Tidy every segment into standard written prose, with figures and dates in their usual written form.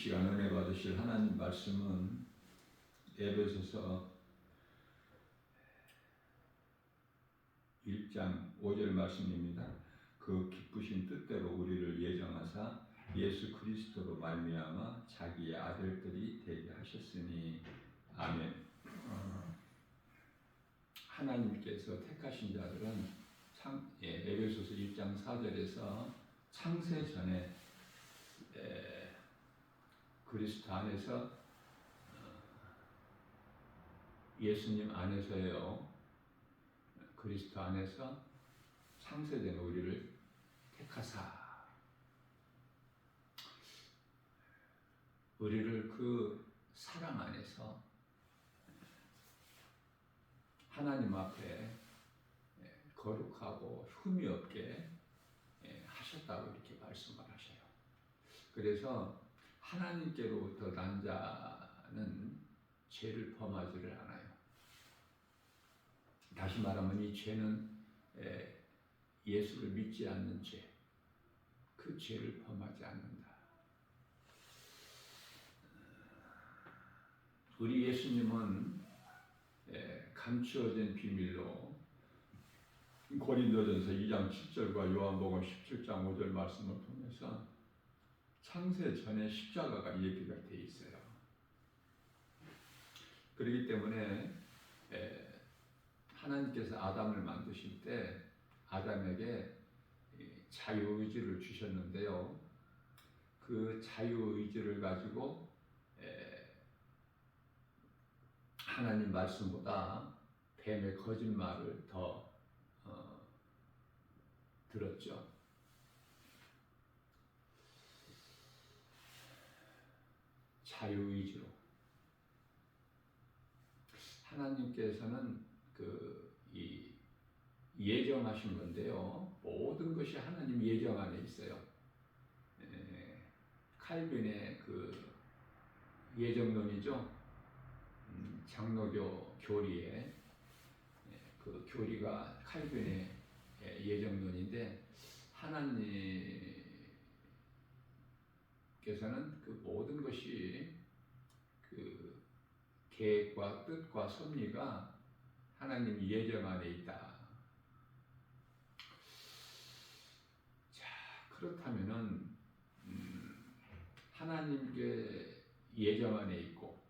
시간 은혜 받으실 하나님 말씀은 에베소서 1장 5절 말씀입니다. 그 기쁘신 뜻대로 우리를 예정하사 예수 그리스도로 말미암아 자기의 아들들이 되게 하셨으니 아멘. 하나님께서 택하신 자들은 에베소서 1장 4절에서 창세 전에 그리스도 안에서 예수님 안에서요, 그리스도 안에서 창세된 우리를 택하사 우리를 그 사랑 안에서 하나님 앞에 거룩하고 흠이 없게 하셨다고 이렇게 말씀을 하셔요. 그래서 하나님께로부터 난 자는 죄를 범하지를 않아요. 다시 말하면 이 죄는 예수를 믿지 않는 죄, 그 죄를 범하지 않는다. 우리 예수님은 감추어진 비밀로 고린도전서 2장 7절과 요한복음 17장 5절 말씀을 통해서 창세 전에 십자가가 얘기가 되어 있어요. 그렇기 때문에 하나님께서 아담을 만드실 때 아담에게 자유의지를 주셨는데요. 그 자유의지를 가지고 하나님 말씀보다 뱀의 거짓말을 더 들었죠. 자유의지로 하나님께서는 이 예정하신 건데요. 모든 것이 하나님 예정 안에 있어요. 칼빈의 그 예정론이죠. 장로교 교리에 그 교리가 칼빈의 예정론인데 하나님께서는 그 모든 것이 그 계획과 뜻과 섭리가 하나님 예정 안에 있다. 자, 그렇다면은 하나님께 예정 안에 있고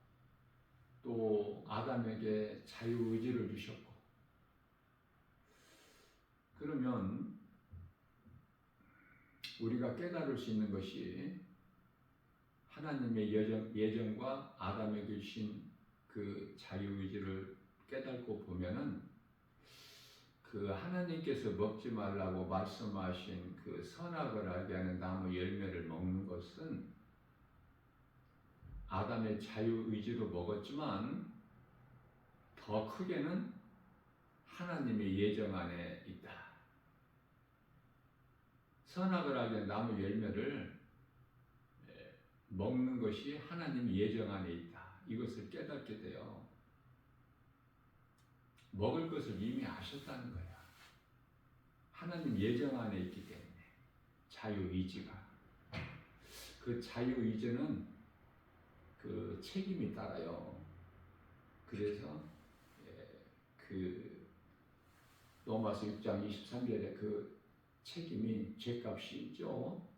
또 아담에게 자유의지를 주셨고 그러면 우리가 깨달을 수 있는 것이 하나님의 예정과 아담에게 주신 그 자유의지를 깨닫고 보면은 그 하나님께서 먹지 말라고 말씀하신 그 선악을 알게 하는 나무 열매를 먹는 것은 아담의 자유의지로 먹었지만 더 크게는 하나님의 예정 안에 있다. 선악을 알게 하는 나무 열매를 먹는 것이 하나님 예정 안에 있다. 이것을 깨닫게 돼요. 먹을 것을 이미 아셨다는 거야. 하나님 예정 안에 있기 때문에 자유의지가 그 자유의지는 그 책임이 따라요. 그래서 그 로마서 6장 23절에 그 책임이 죄값이죠.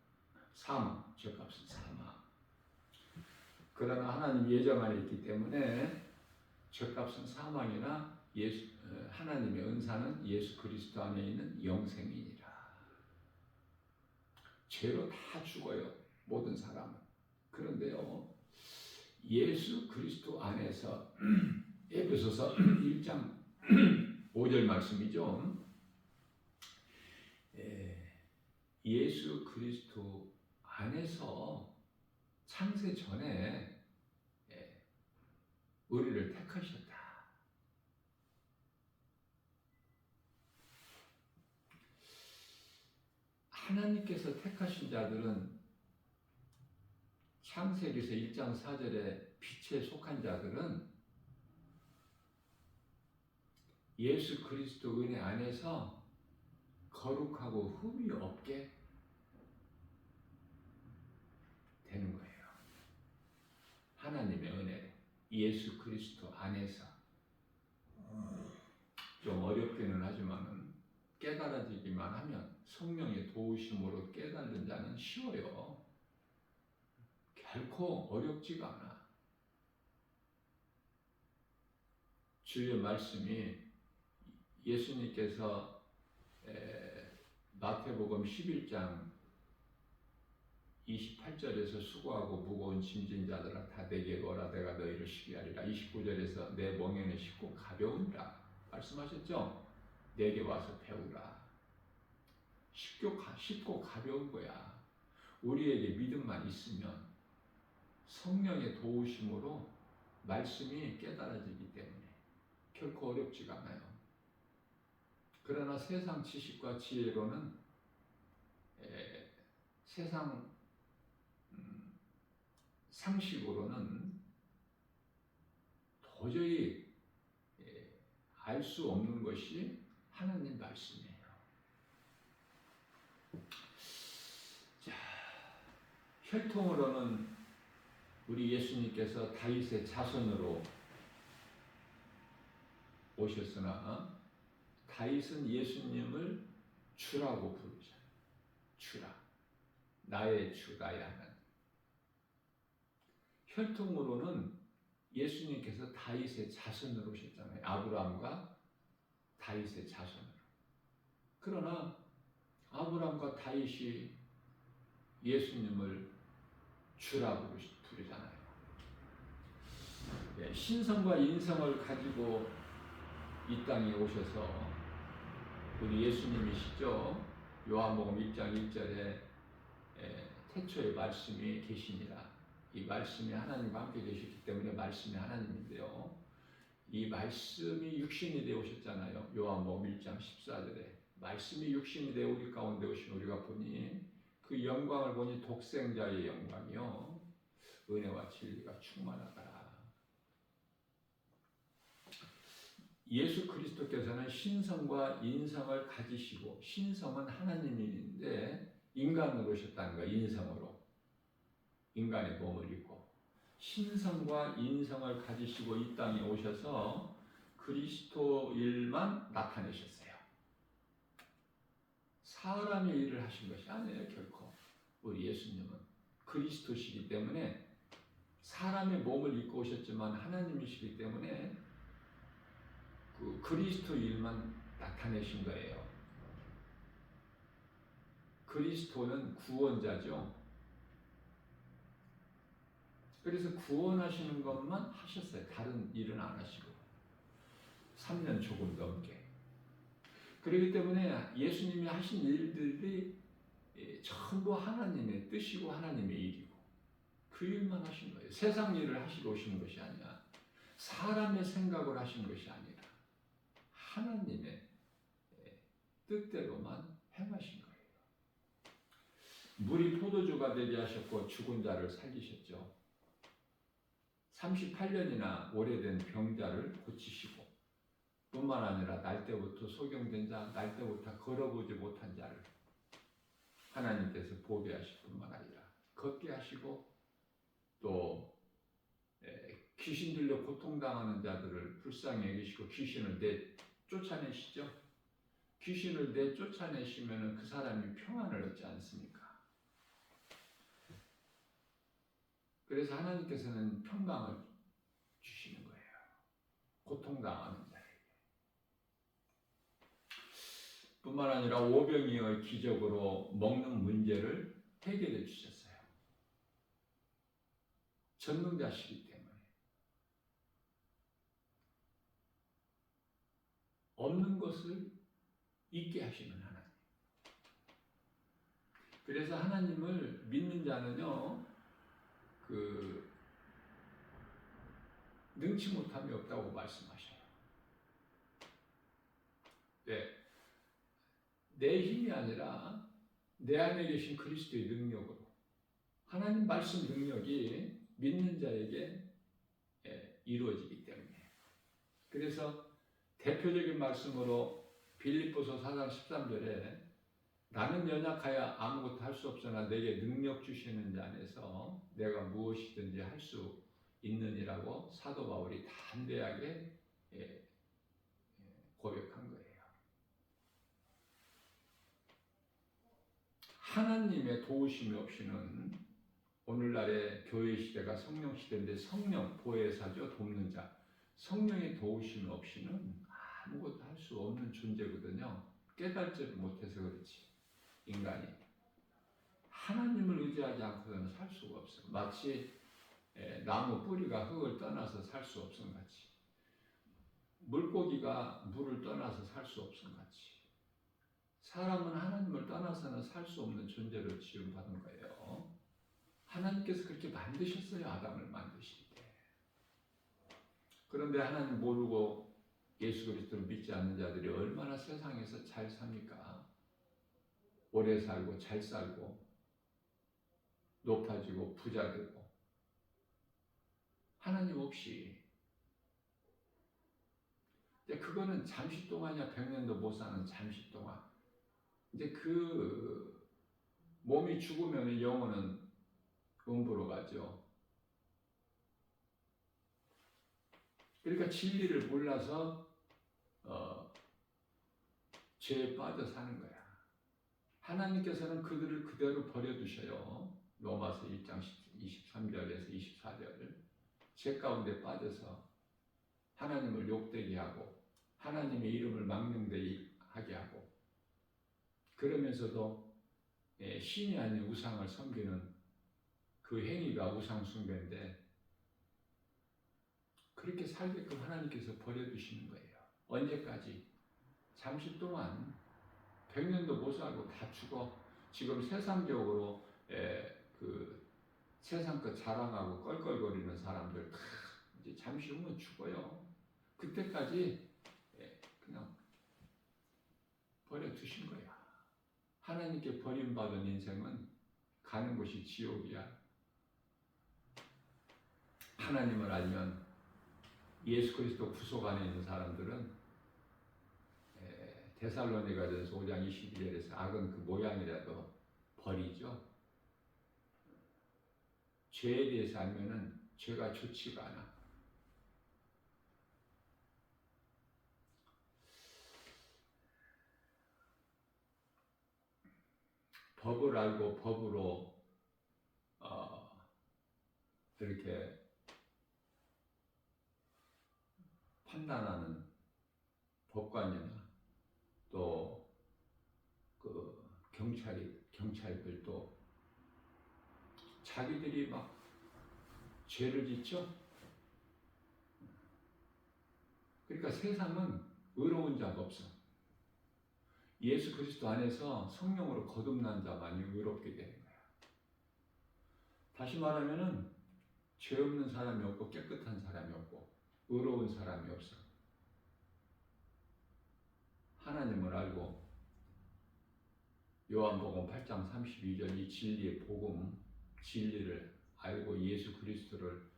사망, 죄값은 사망. 그러나 하나님 예정 안에 있기 때문에 죄값은 사망이나 하나님의 은사는 예수 그리스도 안에 있는 영생이니라. 죄로 다 죽어요. 모든 사람은. 그런데요. 예수 그리스도 안에서 에베소서 1장 5절 말씀이죠. 예수 그리스도 안에서 창세 전에 우리를 택하셨다. 하나님께서 택하신 자들은 창세기서 1장 4절에 빛에 속한 자들은 예수 그리스도 은혜 안에서 거룩하고 흠이 없게 되는 거예요. 하나님의 은혜로 예수 그리스도 안에서 좀 어렵기는 하지만은 깨달아지기만 하면 성령의 도우심으로 깨닫는 자는 쉬워요. 결코 어렵지가 않아. 주의 말씀이 예수님께서 마태복음 11장 28절에서 수고하고 무거운 짐진 자들아 다 내게로 오라 내가 너희를 쉬게 하리라. 29절에서 내 멍에는 쉽고 가벼우니라 말씀하셨죠? 내게 와서 배우라. 쉽고 가벼운 거야. 우리에게 믿음만 있으면 성령의 도우심으로 말씀이 깨달아지기 때문에 결코 어렵지가 않아요. 그러나 세상 지식과 지혜로는 세상 상식으로는 도저히 알 수 없는 것이 하나님 말씀이에요. 자, 혈통으로는 우리 예수님께서 다윗의 자손으로 오셨으나 다윗은 예수님을 주라고 부르잖아요. 주라. 나의 주, 나의 하나님. 혈통으로는 예수님께서 다윗의 자손으로 오셨잖아요. 아브라함과 다윗의 자손으로. 그러나 아브라함과 다윗이 예수님을 주라고 부르잖아요. 신성과 인성을 가지고 이 땅에 오셔서 우리 예수님이시죠. 요한복음 1장 1절에 태초에 말씀이 계시니라. 이 말씀이 하나님과 함께 계시기 때문에 말씀이 하나님인데요. 이 말씀이 육신이 되어 오셨잖아요. 요한복음 1장 14절에 말씀이 육신이 되어 우리 가운데 오신 우리가 보니 그 영광을 보니 독생자의 영광이요 은혜와 진리가 충만하더라. 예수 그리스도께서는 신성과 인성을 가지시고 신성은 하나님인데 인간으로 오셨다는 거예요. 인성으로. 인간의 몸을 입고 신성과 인성을 가지시고 이 땅에 오셔서 그리스도일만 나타내셨어요. 사람의 일을 하신 것이 아니에요. 결코. 우리 예수님은 그리스도시기 때문에 사람의 몸을 입고 오셨지만 하나님이시기 때문에 그 그리스도 일만 나타내신 거예요. 그리스도는 구원자죠. 그래서 구원하시는 것만 하셨어요. 다른 일은 안 하시고 3년 조금 넘게. 그렇기 때문에 예수님이 하신 일들이 전부 하나님의 뜻이고 하나님의 일이고 그 일만 하신 거예요. 세상 일을 하시러 오시는 것이 아니라 사람의 생각을 하신 것이 아니라 하나님의 뜻대로만 행하신 거예요. 물이 포도주가 되게 하셨고 죽은 자를 살리셨죠. 38년이나 오래된 병자를 고치시고 뿐만 아니라 날 때부터 소경된 자, 날 때부터 걸어보지 못한 자를 하나님께서 보게 하실 뿐만 아니라 걷게 하시고 또 귀신 들려 고통당하는 자들을 불쌍히 여기시고 귀신을 쫓아내시죠. 귀신을 쫓아내시면 그 사람이 평안을 얻지 않습니까? 그래서 하나님께서는 평강을 주시는 거예요. 고통당하는 자에게. 뿐만 아니라 오병이어의 기적으로 먹는 문제를 해결해 주셨어요. 전능자시기 때문에. 없는 것을 있게 하시는 하나님. 그래서 하나님을 믿는 자는요, 능치 못함이 없다고 말씀하셔요. 네. 내 힘이 아니라 내 안에 계신 그리스도의 능력으로 하나님 말씀 능력이 믿는 자에게 이루어지기 때문에. 그래서 대표적인 말씀으로 빌립보서 4장 13절에 나는 연약하여 아무것도 할 수 없으나 내게 능력 주시는 자 안에서 내가 무엇이든지 할 수 있느니라고 사도 바울이 담대하게 고백한 거예요. 하나님의 도우심이 없이는 오늘날의 교회 시대가 성령 시대인데 성령 보혜사죠. 돕는 자. 성령의 도우심 없이는 아무것도 할 수 없는 존재거든요. 깨달지를 못해서 그렇지. 인간이 하나님을 의지하지 않고는 살 수가 없어요. 마치 나무 뿌리가 흙을 떠나서 살 수 없음 같이, 물고기가 물을 떠나서 살 수 없음 같이, 사람은 하나님을 떠나서는 살 수 없는 존재로 지음받은 거예요. 하나님께서 그렇게 만드셨어요. 아담을 만드실 때. 그런데 하나님 모르고 예수 그리스도를 믿지 않는 자들이 얼마나 세상에서 잘 삽니까? 오래 살고 잘 살고 높아지고 부자 되고, 하나님 없이. 근데 그거는 잠시 동안이야. 100년도 못 사는 잠시 동안. 이제 그 몸이 죽으면 영혼은 음부로 가죠. 그러니까 진리를 몰라서 죄에 빠져 사는 거야. 하나님께서는 그들을 그대로 버려두셔요. 로마서 1장 23절에서 24절. 죄 가운데 빠져서 하나님을 욕되게 하고 하나님의 이름을 망령되게 하게 하고, 그러면서도 신이 아닌 우상을 섬기는 그 행위가 우상 숭배인데, 그렇게 살게끔 하나님께서 버려두시는 거예요. 언제까지? 잠시 동안. 100년도 못 살고 다 죽어. 지금 세상적으로 그 세상 것 자랑하고 껄껄거리는 사람들 다 이제 잠시 후면 죽어요. 그때까지 그냥 버려두신 거야. 하나님께 버림받은 인생은 가는 곳이 지옥이야. 하나님을 알면, 예수 그리스도 구속 안에 있는 사람들은 데살로니가전서 5장 22절에서 악은 그 모양이라도 버리죠. 죄에 대해서 알면은 죄가 좋지가 않아. 법을 알고 법으로 이렇게 판단하는 법관이나 또 그 경찰들도 자기들이 막 죄를 짓죠. 그러니까 세상은 의로운 자가 없어. 예수 그리스도 안에서 성령으로 거듭난 자만이 의롭게 되는 거야. 다시 말하면은 죄 없는 사람이 없고 깨끗한 사람이 없고 의로운 사람이 없어. 하나님을 알고 요한복음 8장 32절 이 진리의 복음, 진리를 알고 예수 그리스도를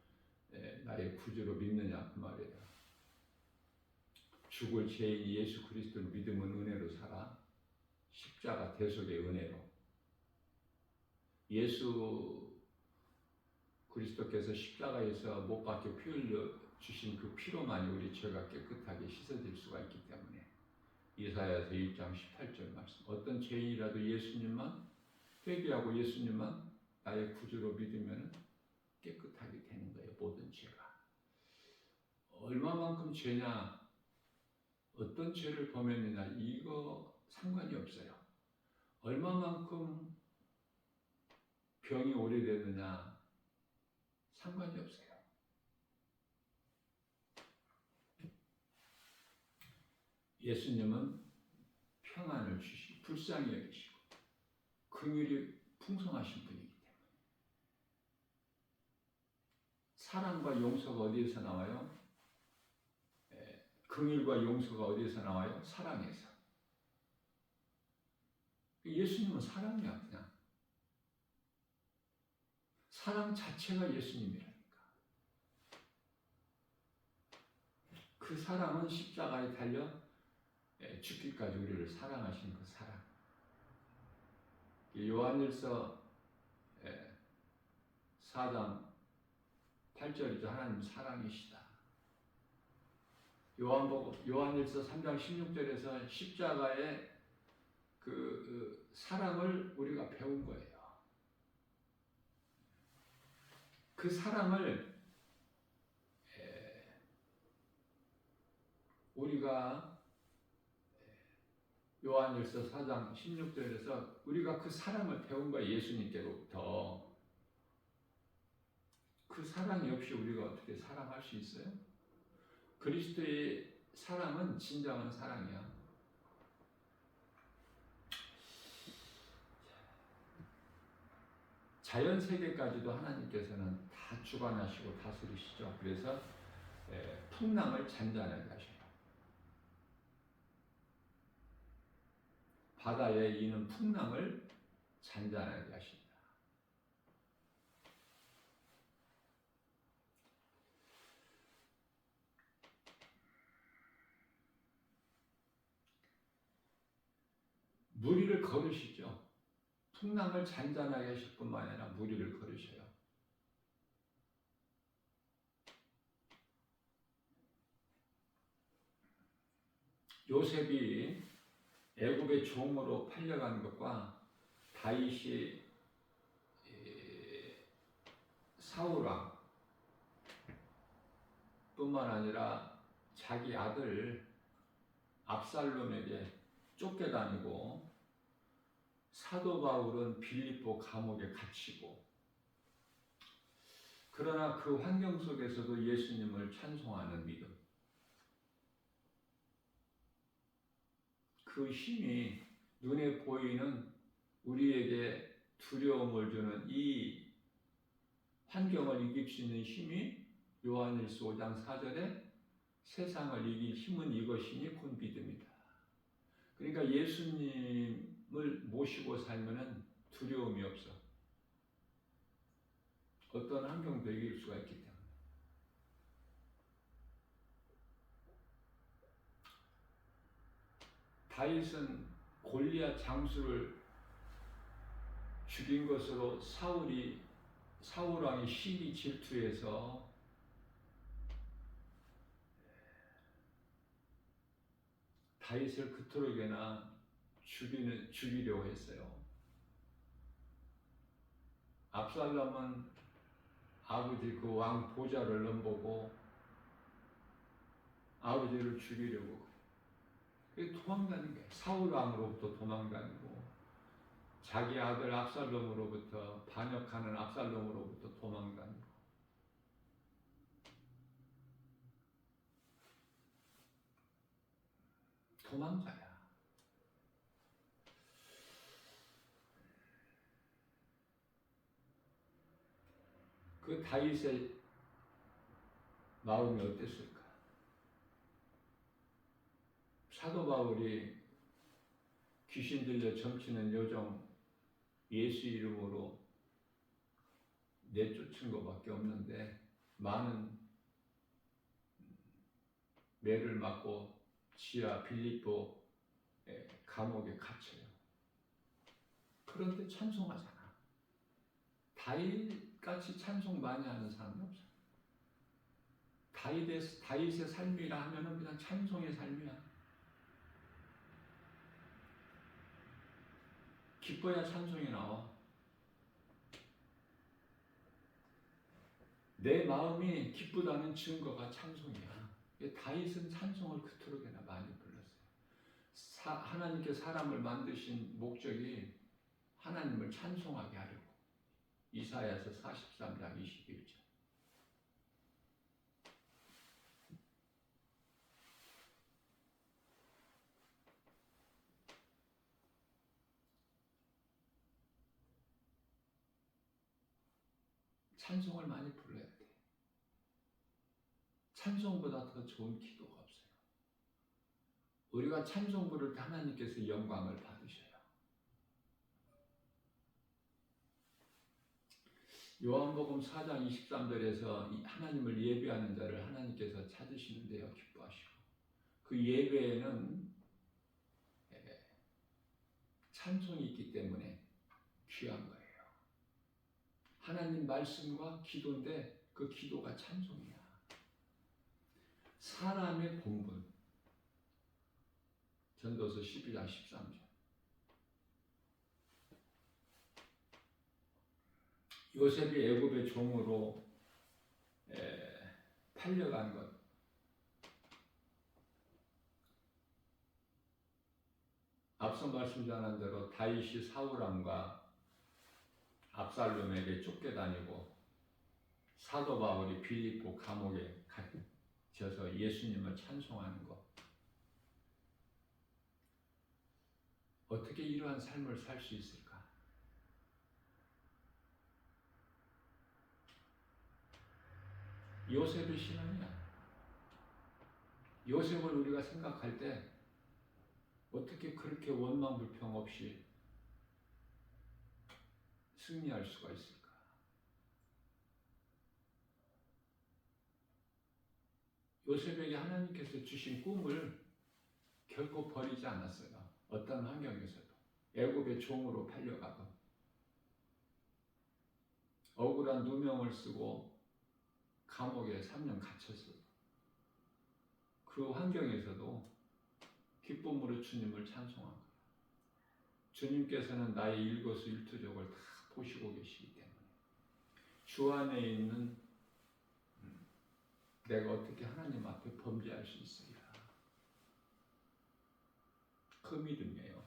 나의 구주로 믿느냐 그 말이에요. 죽을 죄인 예수 그리스도를 믿으면 은혜로 살아. 십자가 대속의 은혜로. 예수 그리스도께서 십자가에서 못 박혀 피 흘려 주신 그 피로만이 우리 죄가 깨끗하게 씻어질 수가 있기 때문에, 이사야서 1장 18절 말씀. 어떤 죄인이라도 예수님만 회개하고 예수님만 나의 구주로 믿으면 깨끗하게 되는 거예요. 모든 죄가. 얼마만큼 죄냐, 어떤 죄를 범했느냐 이거 상관이 없어요. 얼마만큼 병이 오래됐느냐 상관이 없어요. 예수님은 평안을 주시고 불쌍히 여기시고 긍휼이 풍성하신 분이기 때문에. 사랑과 용서가 어디에서 나와요? 긍휼과 용서가 어디에서 나와요? 사랑에서. 예수님은 사랑이야. 그냥 사랑 자체가 예수님이라니까. 그 사랑은 십자가에 달려 죽기까지 우리를 사랑하신 그 사랑. 요한일서 4장 8절이죠. 하나님 사랑이시다. 요한일서 3장 16절에서 십자가의 그 사랑을 우리가 배운 거예요. 그 사랑을 우리가 요한일서 4장 16절에서 우리가 그 사랑을 배운 거예요. 예수님께로부터. 그 사랑이 없이 우리가 어떻게 사랑할 수 있어요? 그리스도의 사랑은 진정한 사랑이야. 자연 세계까지도 하나님께서는 다 주관하시고 다스리시죠. 그래서 풍랑을 잔잔하게 하셔요. 바다에 이는 풍랑을 잔잔하게 하신다. 무리를 걸으시죠. 풍랑을 잔잔하게 하실 뿐만 아니라 무리를 걸으셔요. 요셉이 애굽의 종으로 팔려가는 것과 다윗이 사울왕 뿐만 아니라 자기 아들 압살롬에게 쫓겨다니고 사도 바울은 빌립보 감옥에 갇히고, 그러나 그 환경 속에서도 예수님을 찬송하는 믿음, 그 힘이 눈에 보이는 우리에게 두려움을 주는 이 환경을 이길 수 있는 힘이 요한일서 5장 4절에 세상을 이길 힘은 이것이니 곧 믿음이다. 그러니까 예수님을 모시고 살면은 두려움이 없어. 어떤 환경도 이길 수가 있기 때문에. 다윗은 골리앗 장수를 죽인 것으로 사울왕이 시기 질투해서 다윗을 그토록이나 죽이려고 했어요. 압살롬은 아버지 그 왕 보좌를 넘보고 아버지를 죽이려고 도망가는 거예요. 사울 왕으로부터 도망다니고 자기 아들 압살롬으로부터, 반역하는 압살롬으로부터 도망다니고. 도망자야. 그 다윗의 마음이 어땠을까? 사도 바울이 귀신 들려 점치는 여종 예수 이름으로 내쫓은 것밖에 없는데 많은 매를 맞고 지하 빌립보 감옥에 갇혀요. 그런데 찬송하잖아. 다윗같이 찬송 많이 하는 사람이 없어요. 다윗의 삶이라 하면은 그냥 찬송의 삶이야. 기뻐야 찬송이 나와. 내 마음이 기쁘다는 증거가 찬송이야. 다윗은 찬송을 그토록이나 많이 불렀어요. 하나님께 사람을 만드신 목적이 하나님을 찬송하게 하려고. 이사야서 43장 21절. 찬송을 많이 불러야 돼. 찬송보다 더 좋은 기도가 없어요. 우리가 찬송 부를 때 하나님께서 영광을 받으셔요. 요한복음 4장 23절에서 하나님을 예배하는 자를 하나님께서 찾으시는데요, 기뻐하시고. 그 예배에는 찬송이 있기 때문에 귀한 거예요. 하나님 말씀과 기도인데 그 기도가 찬송이야. 사람의 본분. 전도서 12장 13절. 요셉이 애굽의 종으로 팔려간 것. 앞서 말씀드린 대로 다윗이 사울왕과 압살롬에게 쫓겨다니고 사도 바울이 빌립보 감옥에 갇혀서 예수님을 찬송하는 것. 어떻게 이러한 삶을 살 수 있을까? 요셉의 신앙이야. 요셉을 우리가 생각할 때 어떻게 그렇게 원망불평 없이 승리할 수가 있을까? 요셉에게 하나님께서 주신 꿈을 결코 버리지 않았어요. 어떤 환경에서도. 애굽의 종으로 팔려가고 억울한 누명을 쓰고 감옥에 3년 갇혔어요. 그 환경에서도 기쁨으로 주님을 찬송한 거예요. 주님께서는 나의 일거수일투족을 다 보시고 계시기 때문에 주 안에 있는 내가 어떻게 하나님 앞에 범죄할 수 있어야. 그 믿음이에요.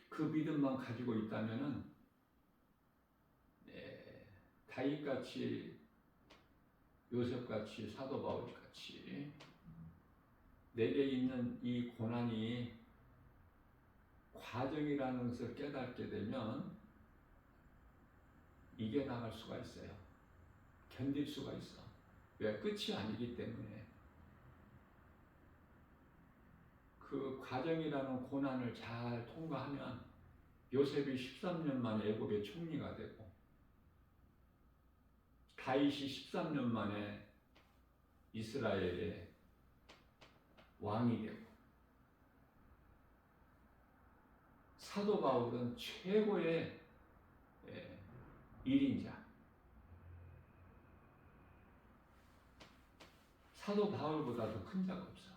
그 믿음만 가지고 있다면은 다윗같이 요셉같이 사도 바울같이 내게 있는 이 고난이 과정이라는 것을 깨닫게 되면 이겨나갈 수가 있어요. 견딜 수가 있어. 왜? 끝이 아니기 때문에. 그 과정이라는 고난을 잘 통과하면 요셉이 13년 만에 애굽의 총리가 되고 다윗이 13년 만에 이스라엘의 왕이 되고 사도 바울은 최고의 일인자. 사도 바울보다 더 큰 자가 없어.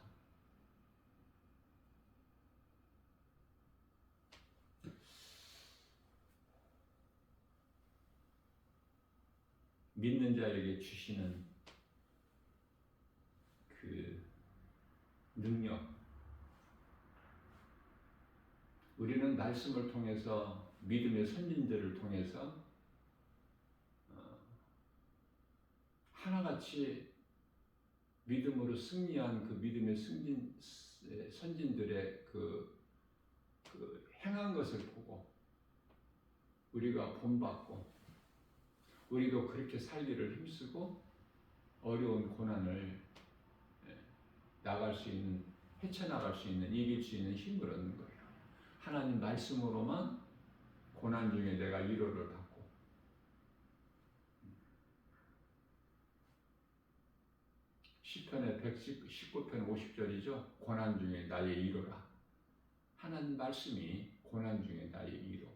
믿는 자에게 주시는 그 능력. 우리는 말씀을 통해서 믿음의 선진들을 통해서 하나같이 믿음으로 승리한 그 믿음의 선진들의 그 행한 것을 보고 우리가 본받고 우리도 그렇게 살기를 힘쓰고 어려운 고난을 나갈 수 있는, 헤쳐나갈 수 있는, 이길 수 있는 힘을 얻는 거예요. 하나님 말씀으로만 고난 중에 내가 위로를 받고 시편의 119편 50절이죠. 고난 중에 나의 위로라. 하나님 말씀이 고난 중에 나의 위로.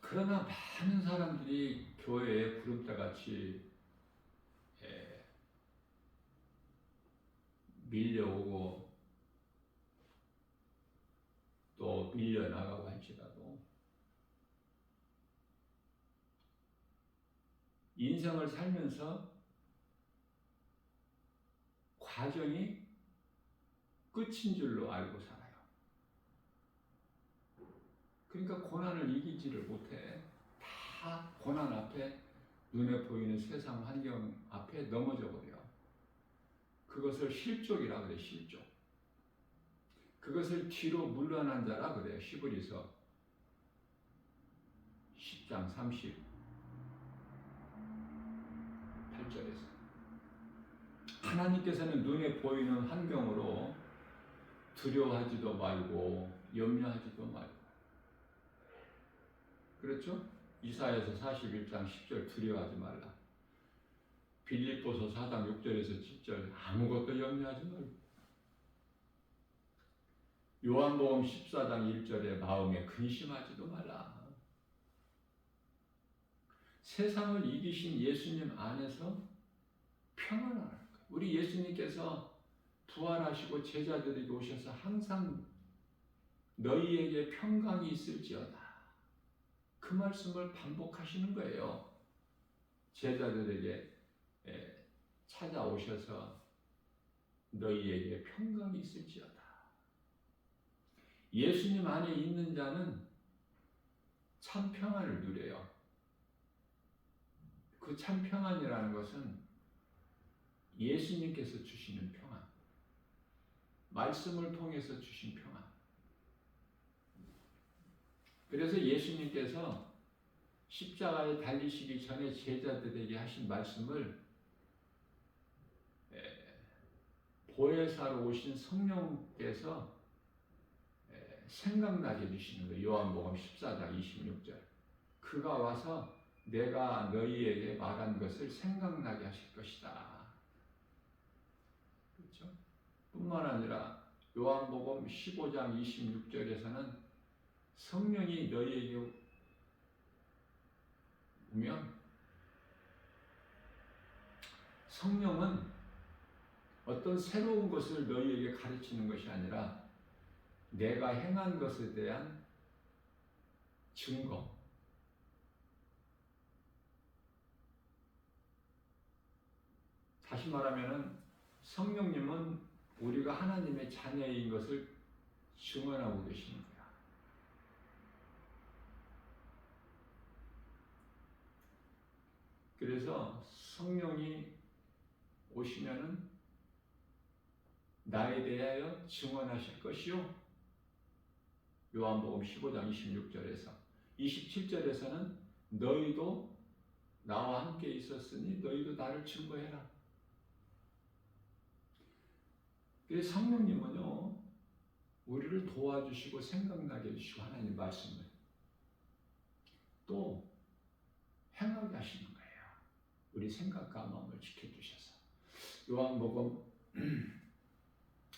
그러나 많은 사람들이 교회에 구름대같이 밀려오고 또 밀려나가고 할지라도 인생을 살면서 과정이 끝인 줄로 알고 살아요. 그러니까 고난을 이기지를 못해. 다 고난 앞에 눈에 보이는 세상 환경 앞에 넘어져 버려. 그것을 실족이라 그래. 실족. 그것을 뒤로 물러난 자라 그래요. 히브리서 10장 38절에서 하나님께서는 눈에 보이는 환경으로 두려워하지도 말고 염려하지도 말고, 그렇죠? 이사야서 41장 10절 두려워하지 말라. 빌립보서 4장 6절에서 7절 아무것도 염려하지 말고, 요한복음 14장 1절에 마음에 근심하지도 말라. 세상을 이기신 예수님 안에서 평안을 하는 거예요. 우리 예수님께서 부활하시고 제자들에게 오셔서 항상 너희에게 평강이 있을지어다. 그 말씀을 반복하시는 거예요. 제자들에게 찾아오셔서 너희에게 평강이 있을지어다. 예수님 안에 있는 자는 참 평안을 누려요. 그 참 평안이라는 것은 예수님께서 주시는 평안, 말씀을 통해서 주신 평안. 그래서 예수님께서 십자가에 달리시기 전에 제자들에게 하신 말씀을 보혜사로 오신 성령께서 생각나게 해주시는 거예요. 요한복음 14장 26절. 그가 와서 내가 너희에게 말한 것을 생각나게 하실 것이다. 그렇죠? 뿐만 아니라 요한복음 15장 26절에서는 성령이 너희에게 오면 성령은 어떤 새로운 것을 너희에게 가르치는 것이 아니라 내가 행한 것에 대한 증거. 다시 말하면 성령님은 우리가 하나님의 자녀인 것을 증언하고 계시는 거야. 그래서 성령이 오시면은 나에 대하여 증언하실 것이요. 요한복음 15장 26절에서 27절에서는 너희도 나와 함께 있었으니 너희도 나를 증거해라. 그래서 성령님은요, 우리를 도와주시고 생각나게 해주시고 하나님 말씀을 또 행하게 하시는 거예요. 우리 생각과 마음을 지켜주셔서. 요한복음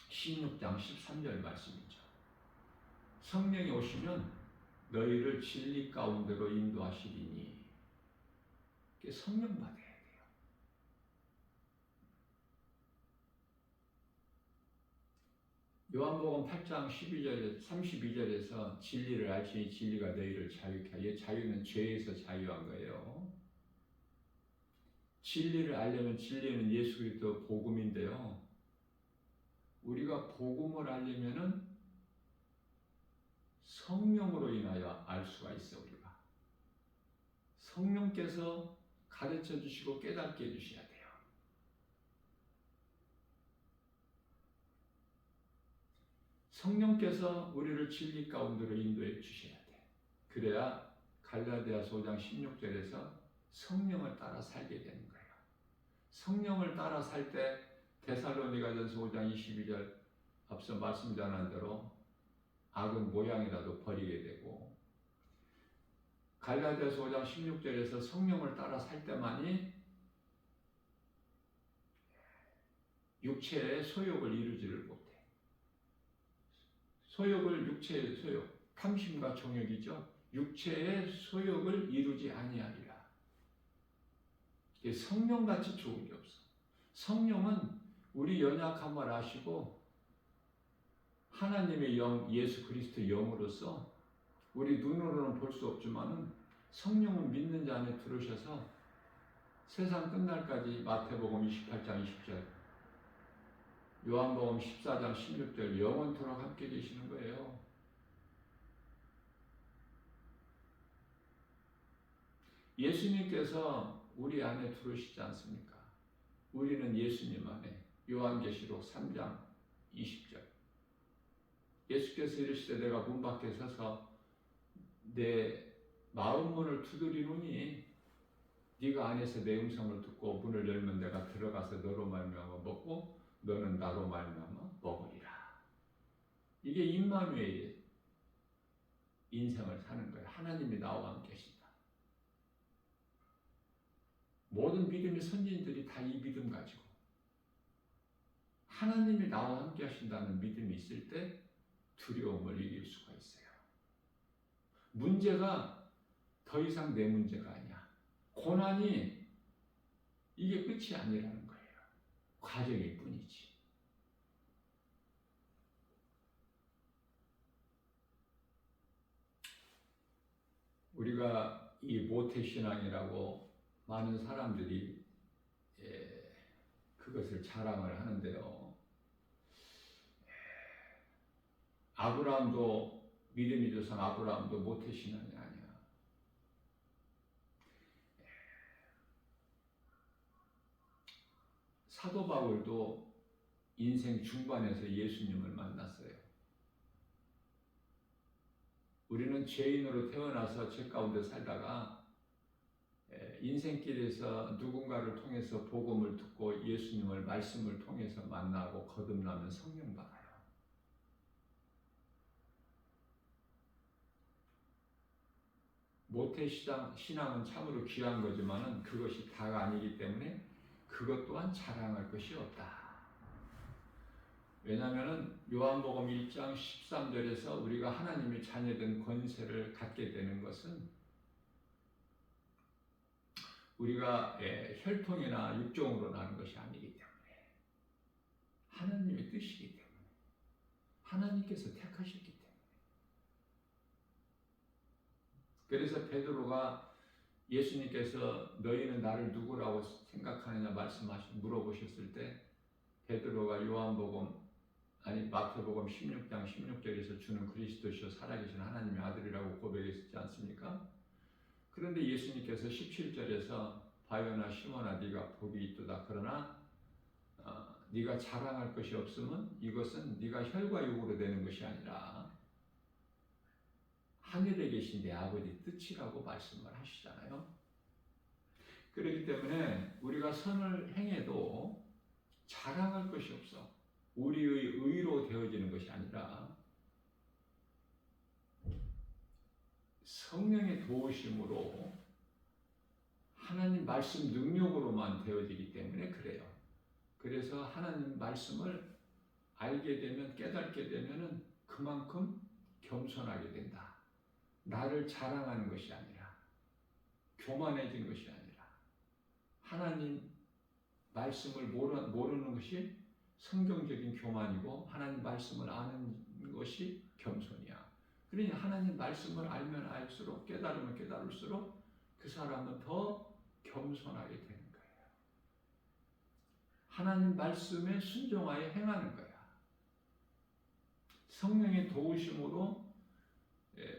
16장 13절 말씀이죠. 성령이 오시면 너희를 진리 가운데로 인도하시리니. 성령 받아야 돼요. 요한복음 8장 32절에서 진리를 알지니 진리가 너희를 자유케 하여. 자유는 죄에서 자유한 거예요. 진리를 알려면 진리는 예수 그리스도 복음인데요. 우리가 복음을 알려면은 성령으로 인하여 알 수가 있어. 우리가 성령께서 가르쳐 주시고 깨닫게 해주셔야 돼요. 성령께서 우리를 진리 가운데로 인도해 주셔야 돼. 그래야 갈라디아서 5장 16절에서 성령을 따라 살게 되는 거예요. 성령을 따라 살 때 데살로니가전서 5장 22절 앞서 말씀 전한 대로 악은 모양이라도 버리게 되고, 갈라디아서 5장 16절에서 성령을 따라 살 때만이 육체의 소욕을 이루지를 못해. 소욕을 육체의 소욕, 탐심과 정욕이죠. 육체의 소욕을 이루지 아니하리라. 성령같이 좋은 게 없어. 성령은 우리 연약함을 아시고 하나님의 영, 예수 그리스도의 영으로서 우리 눈으로는 볼 수 없지만은 성령은 믿는 자 안에 들어오셔서 세상 끝날까지 마태복음 28장 20절, 요한복음 14장 16절 영원토록 함께 계시는 거예요. 예수님께서 우리 안에 들어오시지 않습니까? 우리는 예수님 안에. 요한계시록 3장 20절. 예수께서 이르시되 내가 문 밖에 서서 내 마음 문을 두드리노니 네가 안에서 내 음성을 듣고 문을 열면 내가 들어가서 너로 말미암아 먹고 너는 나로 말미암아 먹으리라. 이게 임마누엘의 인생을 사는 거예요. 하나님이 나와 함께 하신다. 모든 믿음의 선진들이 다 이 믿음 가지고 하나님이 나와 함께 하신다는 믿음이 있을 때 두려움을 이길 수가 있어요. 문제가 더 이상 내 문제가 아니야. 고난이 이게 끝이 아니라는 거예요. 과정일 뿐이지. 우리가 이 모태신앙이라고 많은 사람들이 그것을 자랑을 하는데요. 아브라함도 믿음의 조상 아브라함도 모태신앙이 아니야. 사도 바울도 인생 중반에서 예수님을 만났어요. 우리는 죄인으로 태어나서 죄 가운데 살다가 인생길에서 누군가를 통해서 복음을 듣고 예수님을 말씀을 통해서 만나고 거듭나면 성령 받아요. 모태 신앙은 참으로 귀한 거지만은 그것이 다가 아니기 때문에 그것 또한 자랑할 것이 없다. 왜냐하면 요한복음 1장 13절에서 우리가 하나님의 자녀된 권세를 갖게 되는 것은 우리가 혈통이나 육종으로 나는 것이 아니기 때문에 하나님의 뜻이기 때문에 하나님께서 택하셨기 때문에. 그래서 베드로가 예수님께서 너희는 나를 누구라고 생각하느냐 물어보셨을 때 베드로가 마태복음 16장 16절에서 주는 그리스도시요 살아계신 하나님의 아들이라고 고백했지 않습니까? 그런데 예수님께서 17절에서 바요나 시몬아 네가 복이 있도다. 그러나 네가 자랑할 것이 없으면 이것은 네가 혈과 육으로 되는 것이 아니라 하늘에 계신 내 아버지 뜻이라고 말씀을 하시잖아요. 그렇기 때문에 우리가 선을 행해도 자랑할 것이 없어. 우리의 의로 되어지는 것이 아니라 성령의 도우심으로 하나님 말씀 능력으로만 되어지기 때문에 그래요. 그래서 하나님 말씀을 알게 되면 깨닫게 되면은 그만큼 겸손하게 된다. 나를 자랑하는 것이 아니라 교만해진 것이 아니라 하나님 말씀을 모르는 것이 성경적인 교만이고 하나님 말씀을 아는 것이 겸손이야. 그러니 하나님 말씀을 알면 알수록 깨달으면 깨달을수록 그 사람은 더 겸손하게 되는 거예요. 하나님 말씀에 순종하여 행하는 거야. 성령의 도우심으로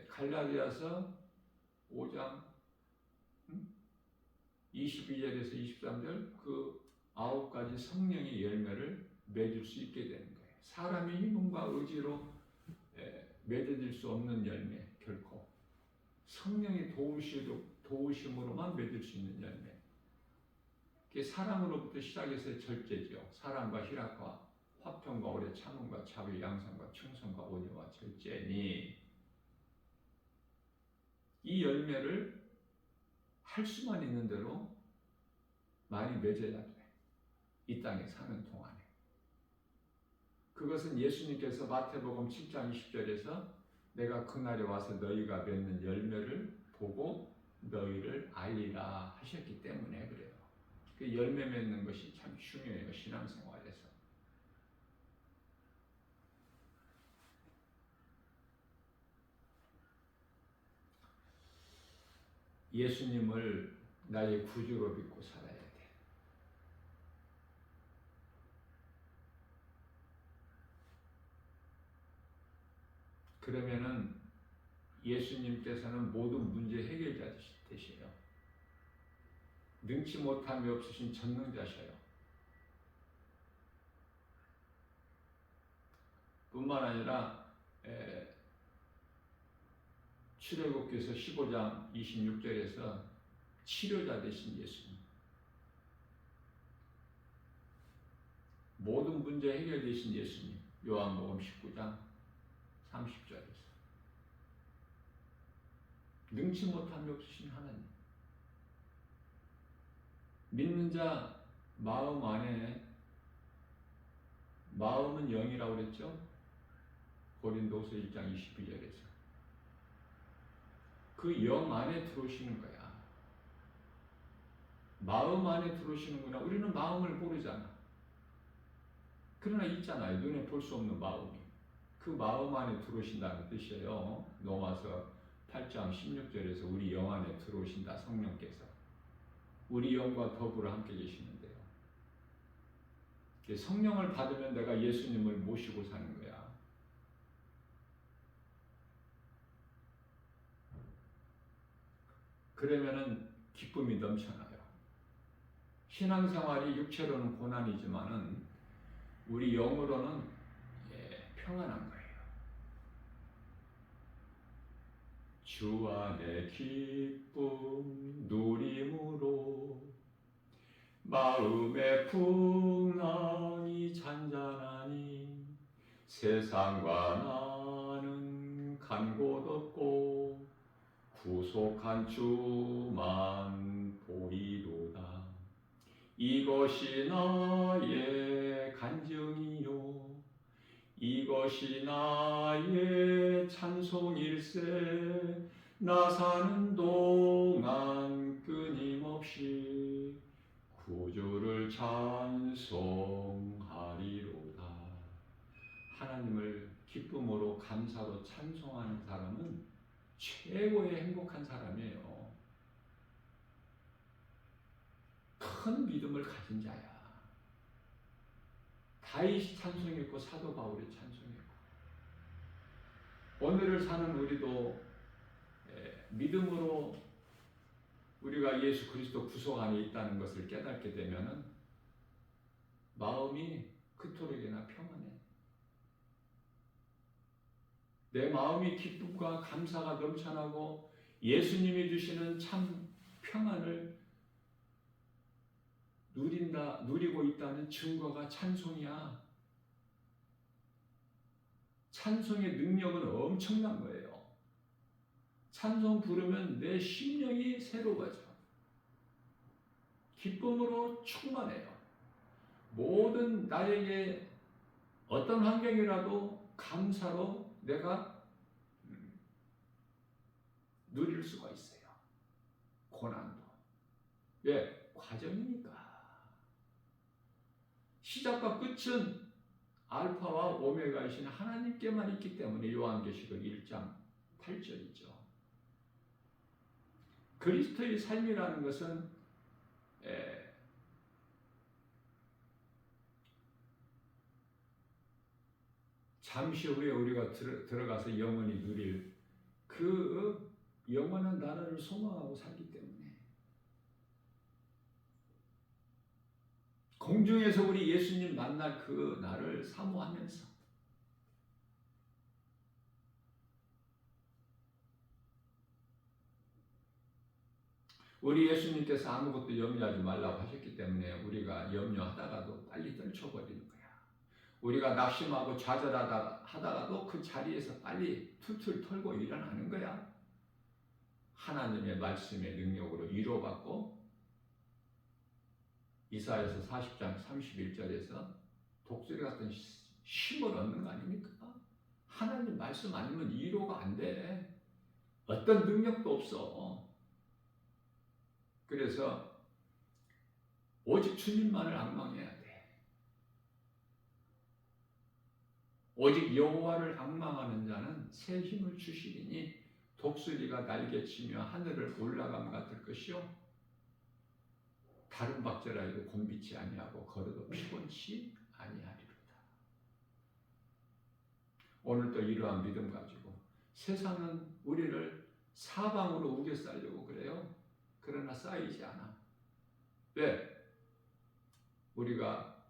갈라디아서 5장 22절에서 23절 그 9가지 성령의 열매를 맺을 수 있게 되는 거예요. 사람의 힘과 의지로 맺어질 수 없는 열매, 결코 성령의 도우심으로만 맺을 수 있는 열매. 그게 사랑으로부터 시작해서 절제죠. 사랑과 희락과 화평과 오래 참음과 자비, 양선과 충성과 온유와 절제니 이 열매를 할 수만 있는 대로 많이 맺어야 돼. 이 땅에 사는 동안에. 그것은 예수님께서 마태복음 7장 20절에서 내가 그날에 와서 너희가 맺는 열매를 보고 너희를 알리라 하셨기 때문에 그래요. 그 열매 맺는 것이 참 중요해요. 신앙생활에서. 예수님을 나의 구주로 믿고 살아야 돼. 그러면은 예수님께서는 모든 문제 해결자 되셔요. 능치 못함이 없으신 전능자셔요. 뿐만 아니라 출애굽기서 15장 26절에서 치료자 되신 예수님. 모든 문제 해결되신 예수님. 요한복음 19장 30절에서 능치 못함이 없으신 하나님. 믿는 자 마음 안에 마음은 영이라고 그랬죠? 고린도서 1장 22절에서 그 영 안에 들어오시는 거야. 마음 안에 들어오시는구나. 우리는 마음을 모르잖아. 그러나 있잖아요. 눈에 볼 수 없는 마음이. 그 마음 안에 들어오신다는 뜻이에요. 로마서 8장 16절에서 우리 영 안에 들어오신다. 성령께서 우리 영과 더불어 함께 계시는데요. 성령을 받으면 내가 예수님을 모시고 사는 거야. 그러면은 기쁨이 넘쳐나요. 신앙생활이 육체로는 고난이지만은 우리 영으로는 평안한 거예요. 주 안에 기쁨 누림으로 마음의 풍랑이 잔잔하니 세상과 나는 간 곳 없고 구속한 주만 보이도다. 이것이 나의 간증이요 이것이 나의 찬송일세. 나 사는 동안 끊임없이 구주를 찬송하리로다. 하나님을 기쁨으로 감사로 찬송하는 사람은 최고의 행복한 사람이에요. 큰 믿음을 가진 자야. 다윗이 찬송했고 사도 바울이 찬송했고 오늘을 사는 우리도 믿음으로 우리가 예수 그리스도 구속 안에 있다는 것을 깨닫게 되면은 마음이 그토록이나 평안해. 내 마음이 기쁨과 감사가 넘쳐나고 예수님이 주시는 참 평안을 누리고 있다는 증거가 찬송이야. 찬송의 능력은 엄청난 거예요. 찬송 부르면 내 심령이 새로워져. 기쁨으로 충만해요. 모든 나에게 어떤 환경이라도 감사로 내가 누릴 수가 있어요. 고난도. 왜? 과정이니까. 시작과 끝은 알파와 오메가이신 하나님께만 있기 때문에 요한계시록 1장 8절이죠. 그리스도의 삶이라는 것은 잠시 후에 우리가 들어가서 영원히 누릴 그 영원한 나라를 소망하고 살기 때문에 공중에서 우리 예수님 만날 그 날을 사모하면서 우리 예수님께서 아무것도 염려하지 말라고 하셨기 때문에 우리가 염려하다가도 빨리 떨쳐버리는 거야. 우리가 낙심하고 좌절하다가도 그 자리에서 빨리 툴툴 털고 일어나는 거야. 하나님의 말씀의 능력으로 위로받고 이사야서 40장 31절에서 독수리 같은 힘을 얻는 거 아닙니까? 하나님 말씀 아니면 위로가 안 돼. 어떤 능력도 없어. 그래서 오직 주님만을 앙망해야 돼. 오직 여호와를 앙망하는 자는 새 힘을 주시리니 독수리가 날개치며 하늘을 올라감 같을 것이요 다른 박제라도 곤비치 아니하고 걸어도 피곤치 아니하리로다. 오늘도 이러한 믿음 가지고 세상은 우리를 사방으로 우겨싸려고 그래요. 그러나 쌓이지 않아. 왜? 우리가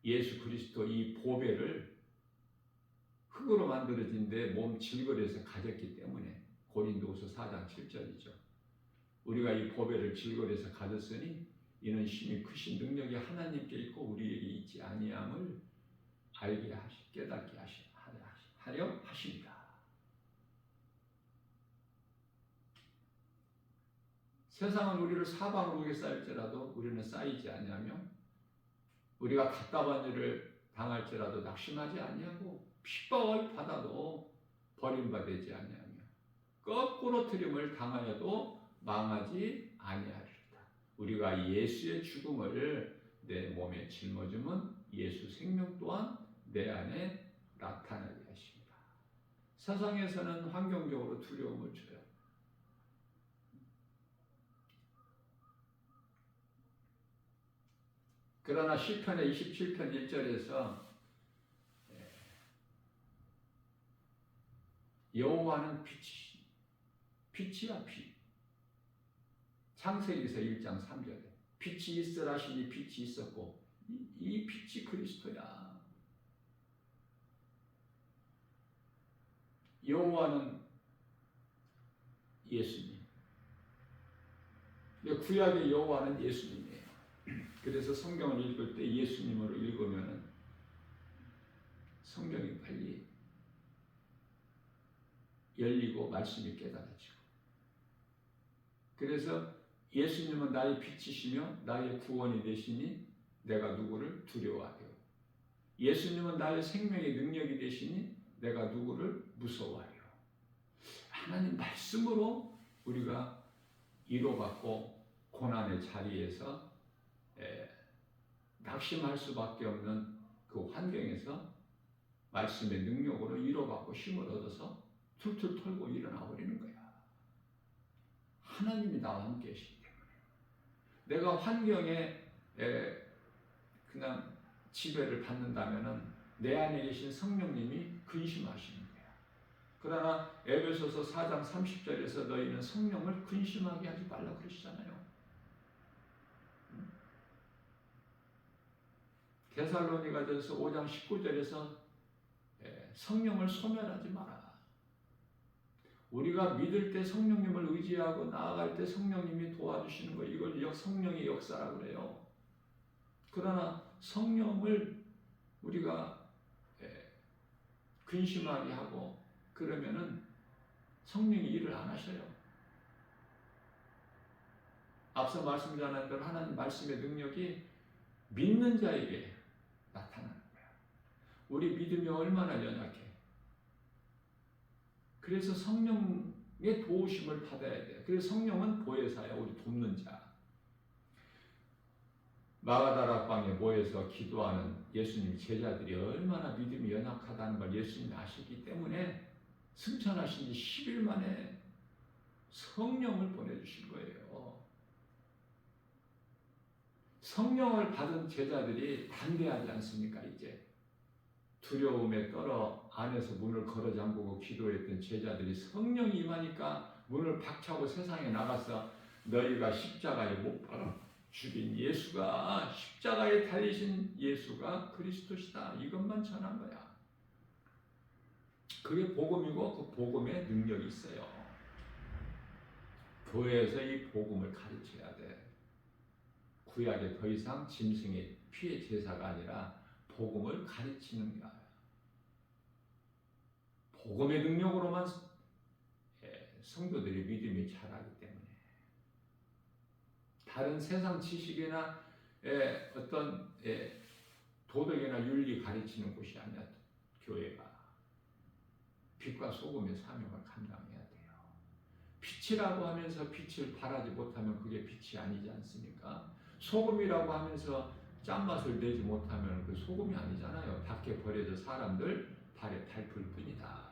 예수 그리스도 이 보배를 흙으로 만들어진 데 몸 질거리에서 가졌기 때문에 고린도후서 4장 7절이죠. 우리가 이 보배를 질거리에서 가졌으니 이는 힘이 크신 능력이 하나님께 있고 우리에게 있지 아니함을 알게 깨닫게 하려 하십니다. 세상은 우리를 사방으로 오게 쌓일지라도 우리는 쌓이지 아니하며 우리가 답답한 일을 당할지라도 낙심하지 아니하고 핍박을 받아도 버림받지 아니하며 거꾸로 트림을 당하여도 망하지 아니하리로다. 우리가 예수의 죽음을 내 몸에 짊어지면 예수 생명 또한 내 안에 나타나게 하십니다. 세상에서는 환경적으로 두려움을 줘요. 그러나 시편의 27편 1절에서 여호와는 빛이야 빛. 창세기서 1장 3절에 빛이 있으라 하시니 빛이 있었고 이 빛이 그리스도야. 여호와는 예수님. 구약의 여호와는 예수님이에요. 그래서 성경을 읽을 때 예수님으로 읽으면 성경이 빨리 열리고 말씀이 깨달아지고, 그래서 예수님은 나의 빛이시며 나의 구원이 되시니 내가 누구를 두려워하요. 예수님은 나의 생명의 능력이 되시니 내가 누구를 무서워하요. 하나님 말씀으로 우리가 위로받고 고난의 자리에서 낙심할 수밖에 없는 그 환경에서 말씀의 능력으로 위로받고 힘을 얻어서 툴툴 털고 일어나 버리는 거야. 하나님이 나와 함께 계시기 때문에. 내가 환경에 그냥 지배를 받는다면 내 안에 계신 성령님이 근심하시는 거야. 그러나 에베소서 4장 30절에서 너희는 성령을 근심하게 하지 말라 그러시잖아요. 데살로니가전서 5장 19절에서 성령을 소멸하지 마라. 우리가 믿을 때 성령님을 의지하고 나아갈 때 성령님이 도와주시는 거, 이걸 성령의 역사라고 그래요. 그러나 성령을 우리가 근심하게 하고 그러면은 성령이 일을 안 하셔요. 앞서 말씀드린 대로 하나님 말씀의 능력이 믿는 자에게 나타나는 거야. 우리 믿음이 얼마나 연약해. 그래서 성령의 도우심을 받아야 돼. 그래서 성령은 보혜사야, 우리 돕는 자. 마가다락방에 모여서 기도하는 예수님 제자들이 얼마나 믿음이 연약하다는 걸 예수님이 아시기 때문에 승천하신 지 10일 만에 성령을 보내주신 거예요. 성령을 받은 제자들이 담대하지 않습니까? 이제 두려움에 떨어 안에서 문을 걸어 잠그고 기도했던 제자들이 성령이 임하니까 문을 박차고 세상에 나가서 너희가 십자가에 못 박아 죽인 예수가, 십자가에 달리신 예수가 그리스도시다, 이것만 전한 거야. 그게 복음이고 그 복음에 능력이 있어요. 교회에서 이 복음을 가르쳐야 돼. 구약에 더 이상 짐승의 피의 제사가 아니라 복음을 가르치는 거야. 복음의 능력으로만 성도들이 믿음이 자라기 때문에 다른 세상 지식이나 어떤 도덕이나 윤리 가르치는 곳이 아니야. 교회가 빛과 소금의 사명을 감당해야 돼요. 빛이라고 하면서 빛을 발하지 못하면 그게 빛이 아니지 않습니까? 소금이라고 하면서 짠맛을 내지 못하면 그 소금이 아니잖아요. 밖에 버려져 사람들 발에 밟을 뿐이다.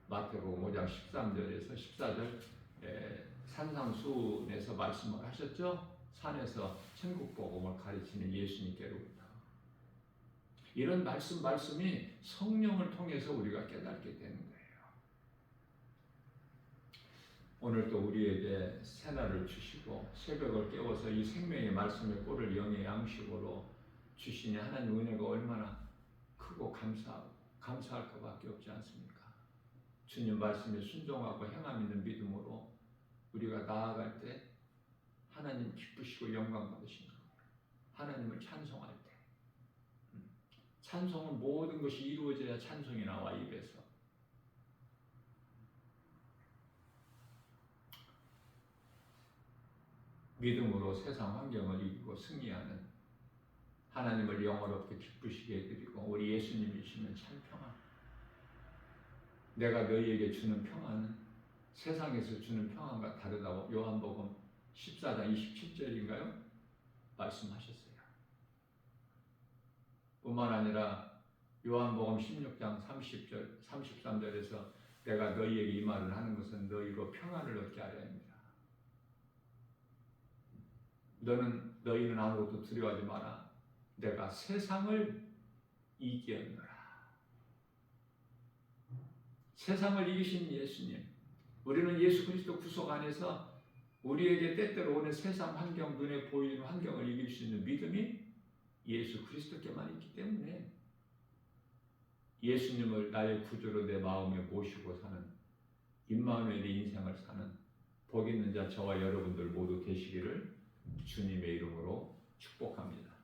마태복음 5장 13절에서 14절 산상수훈에서 말씀을 하셨죠. 산에서 천국 복음을 가르치는 예수님께로부터. 이런 말씀이 성령을 통해서 우리가 깨닫게 되는 거예요. 오늘도 우리에게 새날을 주시고 새벽을 깨워서 이 생명의 말씀의 꼴을 영의 양식으로 주시니 하나님 은혜가 얼마나 크고 감사할 것밖에 없지 않습니까? 주님 말씀에 순종하고 행함 있는 믿음으로 우리가 나아갈 때 하나님 기쁘시고 영광 받으시는 거예요. 하나님을 찬송할 때. 찬송은 모든 것이 이루어져야 찬송이 나와, 입에서. 믿음으로 세상 환경을 이기고 승리하는 하나님을 영원롭게 기쁘시게 해드리고 우리 예수님이 주시는 참 평안. 내가 너희에게 주는 평안은 세상에서 주는 평안과 다르다고 요한복음 14장 27절인가요? 말씀하셨어요. 뿐만 아니라 요한복음 16장 30절, 33절에서 내가 너희에게 이 말을 하는 것은 너희로 평안을 얻게 하려 합니다. 너희는 아무것도 두려워하지 마라. 내가 세상을 이기었노라. 세상을 이기신 예수님, 우리는 예수 그리스도 구속 안에서 우리에게 때때로 오는 세상 환경, 눈에 보이는 환경을 이길 수 있는 믿음이 예수 그리스도께만 있기 때문에 예수님을 나의 구주로 내 마음에 모시고 사는 임마누엘의 인생을 사는 복 있는 자 저와 여러분들 모두 되시기를 주님의 이름으로 축복합니다.